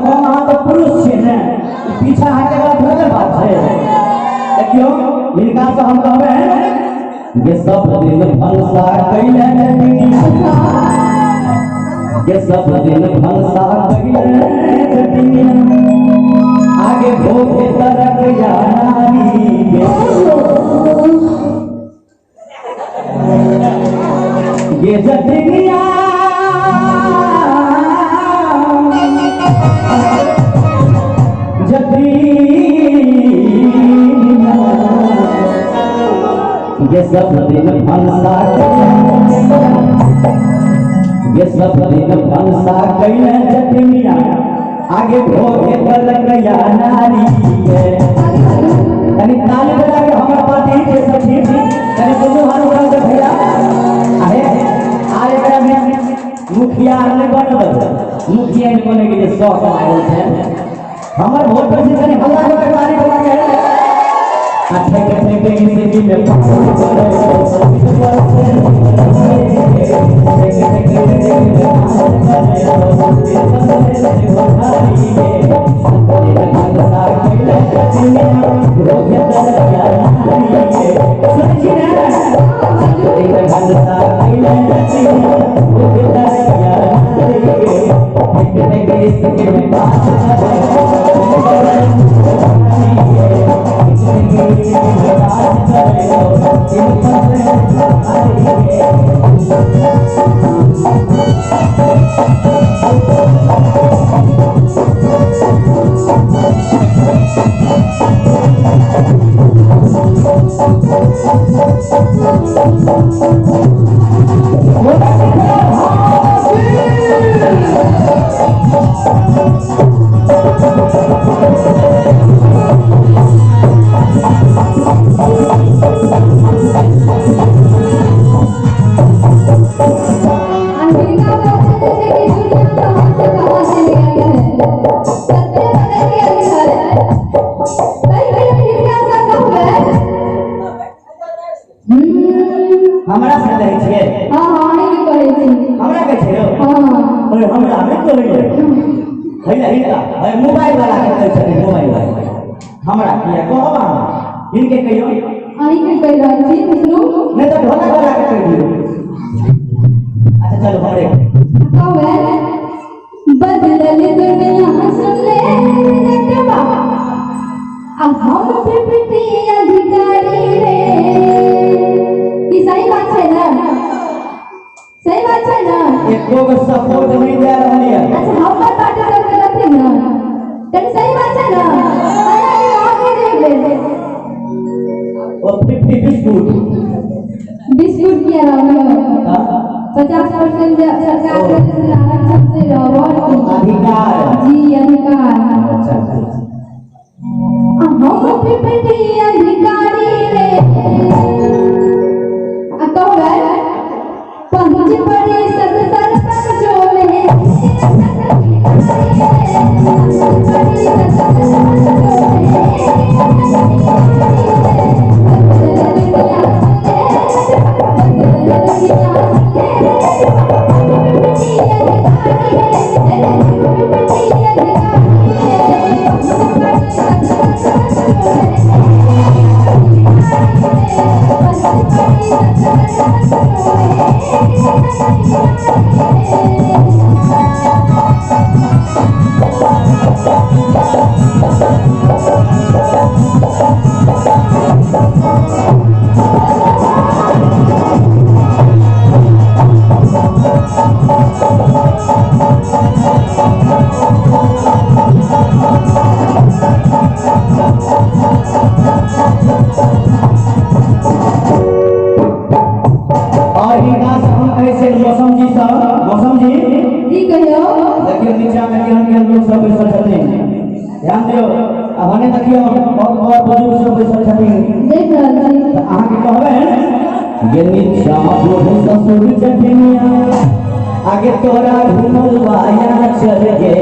हम अहाँ तो पुरुष छियै ने पीछा हटे वाला थोड़े बात है। देखियो इनका से हम कहबे ये सब दिन भलसा कइले ये सब दिन भलसा कइले आगे भोगे तरक या नारी ये जटिनिया ये सब दिन भलसा ये सब दिन भलसा कइले जटिनिया आगे भोगे तरक या नारी यानी ताली बजा के हमर पार्टी के सखी यानी दोनों हाथ उठा के भैया आहे आरे बड़ा में मुखिया ने बनब मुखिया ने बने के लिए शौक आयल है हमर वोट पर से कने हल्ला के ताली बजा के अच्छा कहते के जिंदगी में हमरा से कहै छियै हां हां नहीं कहै छी हमरा कहै छियै हां अरे हमरा नहीं कहै है ना इनका है मोबाइल वाला के कहै छै मोबाइल वाला हमरा किया कहबा इनके कहियो आई के कह रहल छी विष्णु नहीं तो ढोलक वाला के कह दियो अच्छा चलो हमरे कहवे बदलल दुनिया सुन ले रटवा अब हम प्रकृति अधिकारी रे की सही बात है ना सही बात है ना एको को सपोर्ट नहीं दे रहली है अच्छा हम पर पार्टी करके रखे ना तब सही बात है ना अरे आगे देख ले और 50 बिस्कुट किया रहा 50% सरकार के आरक्षण से अधिकार जी अधिकार अच्छा हम प्रकृति अधिकारी रे कहवे पंच बड़े सत्तर पर जोड़े मौसम जी कहियो देखियो नीचा में केहन लोग सब बैसल छथिन ध्यान दियो अब हने देखियो बहुत बहुत बुजुर्ग सब बैसल छथिन देख रहल छी अहाँ के कहबे ये नीचा बूढ़ ससुर छथिनिया आगे तोरा घुमलवाया चल गे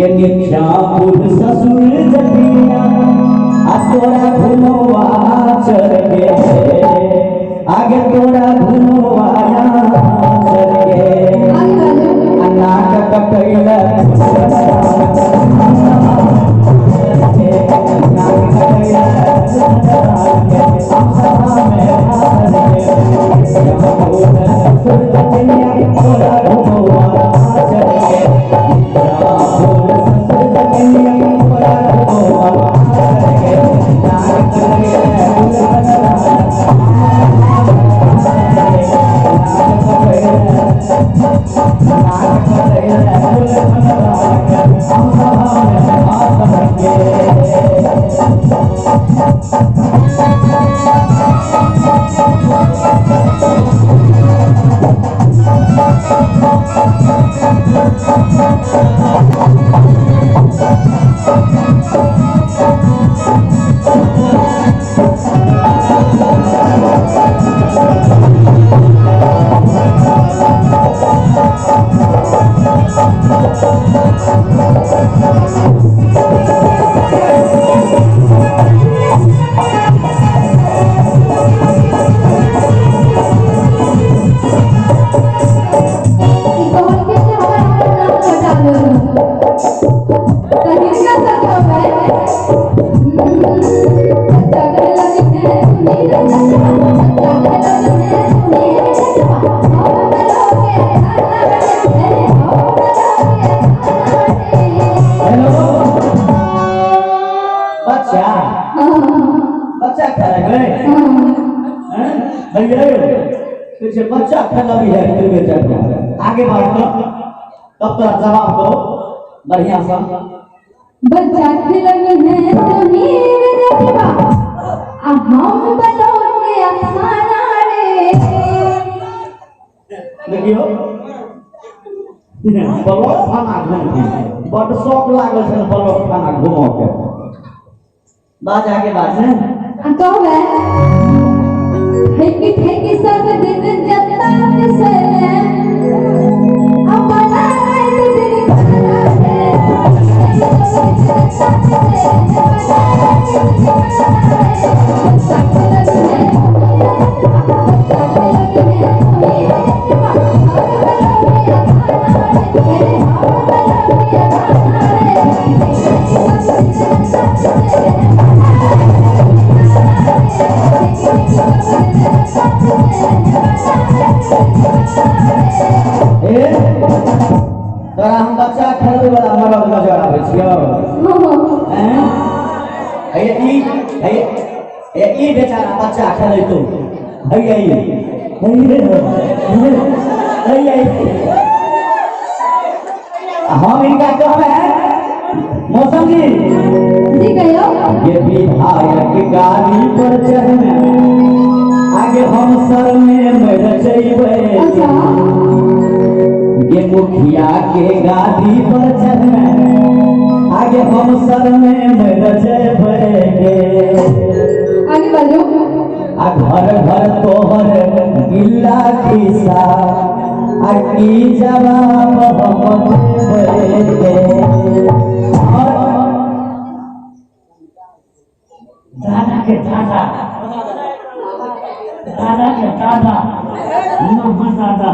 ये नीचा बूढ़ ससुर छथिनिया आ तोरा घुमवा चल गे आगे तोरा घुमवाया चल गे नाक बच्चा बच्चा खेला गए भैया कुछ बच्चा खेला भी है फिर बेचा आगे बढ़ तो तब तो जवाब दो बढ़िया सा बच्चा खिलौने हैं तो हीरे देखबा हम बनोगे अखाना रे देखियो बलौट खाना घूम बड़ शौक लागल छै बलौट खाना घूमो के बाज आगे बाज ने कहबे ठेकी सब दिन जनता से अपना रात दिन खाना है तोरा हम बच्चा खेलबै वाला मरद नजर आबै छियो हैं ई बेचारा बच्चा खेलै तो भैया हम इनका कहबे मौसम जी कहियो ये विधायक गाड़ी पर चढ़ने आगे हम सर में मर जइबै ये मुखिया के गाड़ी पर चढ़ने आगे हम सर में मर जइबै आगे बढ़ो आ घर घर तोहर गिल्ला खिसा आ की जवाब हम देबै दादा के दादा दादा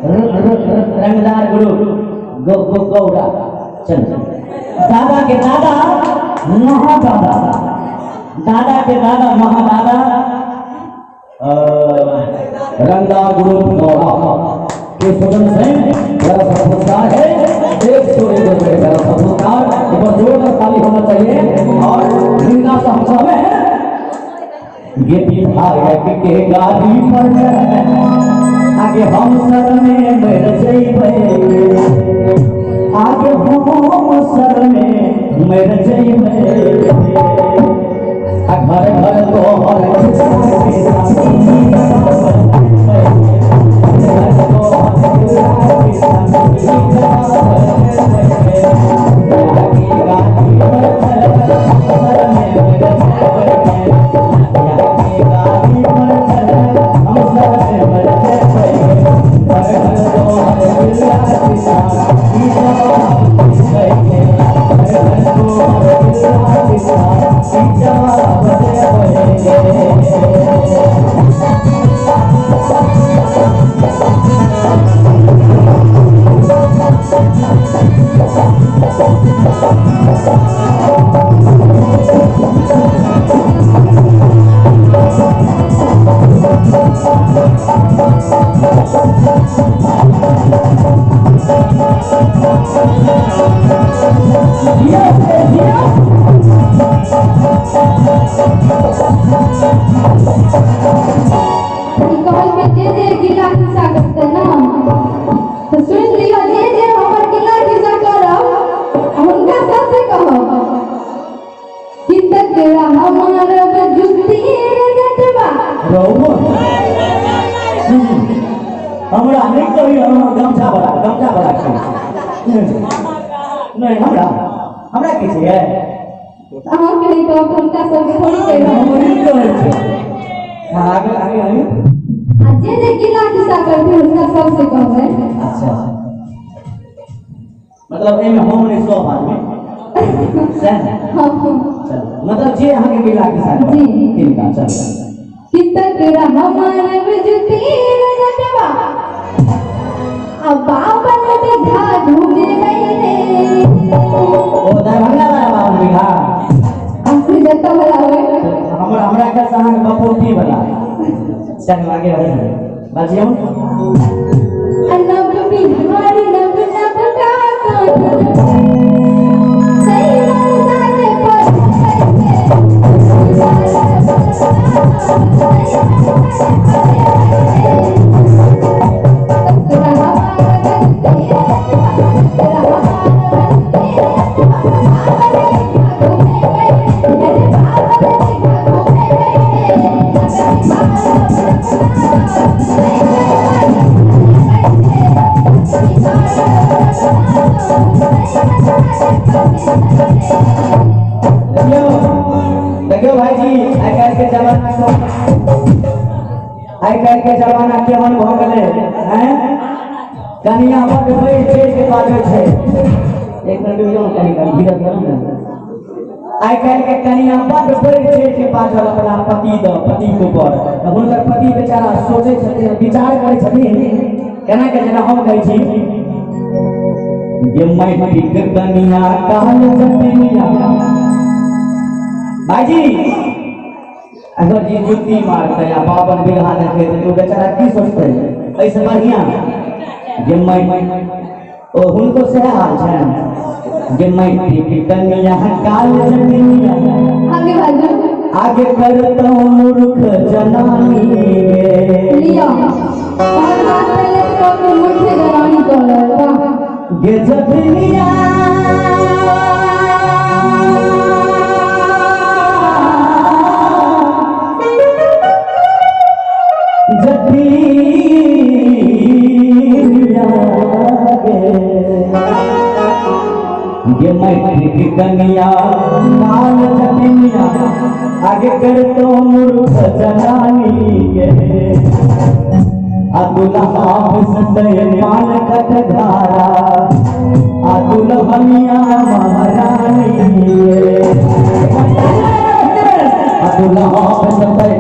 रंगदार गुरु गौरा चल दादा के दादा महादादा दादा के दादा महादादा रंगदार गुरु गौरा के सुगम सिंह बड़ा सत्कार है एक छोड़े दो बड़े बड़ा सत्कार ऊपर जोरदार ताली होना चाहिए और जिनका हम सब है ये विधायक के गाड़ी पर आगे हम सर में मर जइबै आगे हम सर में मर जइबै घर घर तोहर हमरा नहीं कही गमछा बड़ा नहीं हमरा हमरा की छै अहाँ के नहीं तो उनका सब थोड़ी कह आगे आगे आगे जे गिला किस्सा करते उनका सबसे कम है अच्छा मतलब एमे हम ने सब आदमी हां चल मतलब जे अहाँ के गिला किस्सा जी तिनका चल कितक हमारे विजती रजवा अब बाबन में घा ढूंढे गए रे ओ दरभंगा वाला बाबन बिघा असली जत्ता वाला होए हमरा का सहान बपोती वाला चल आगे बढ़े बाजियो अनब बिहारी नब नब का सही मंजिल पर देखियो भाई जी आई काल के जमाना केहन भ गेलै हैं कनिया बड बैठ के बाजै छै एक मिनट रुक जाओ कनी धीरज धरो ना आई काल के कनिया बड बैठ के बाजल अपना पति के ऊपर हुनकर पति बेचारा सोचै छथिन विचार करै छथिन केना के जेना हम कहै छी ये माटी के कनिया काल जतिया भाईजी अगर जी जुत्ती मारते या 52 बीघा देखे तो बेचारा की सोचते ऐसे बढ़िया जे ओ हुनको से हाल छै जे माटी के कनिया काल जतिया आगे भाई आगे करता मूर्ख जनानी लिया और बात पहले तो मूर्ख जनानी कहलता गे जतिया ये माटी की कनिया काल जतिया आगे करतो मूर्ख जनानी के अतुला सतय मान कट धारा अतुल हमिया महारानी अतुला सतय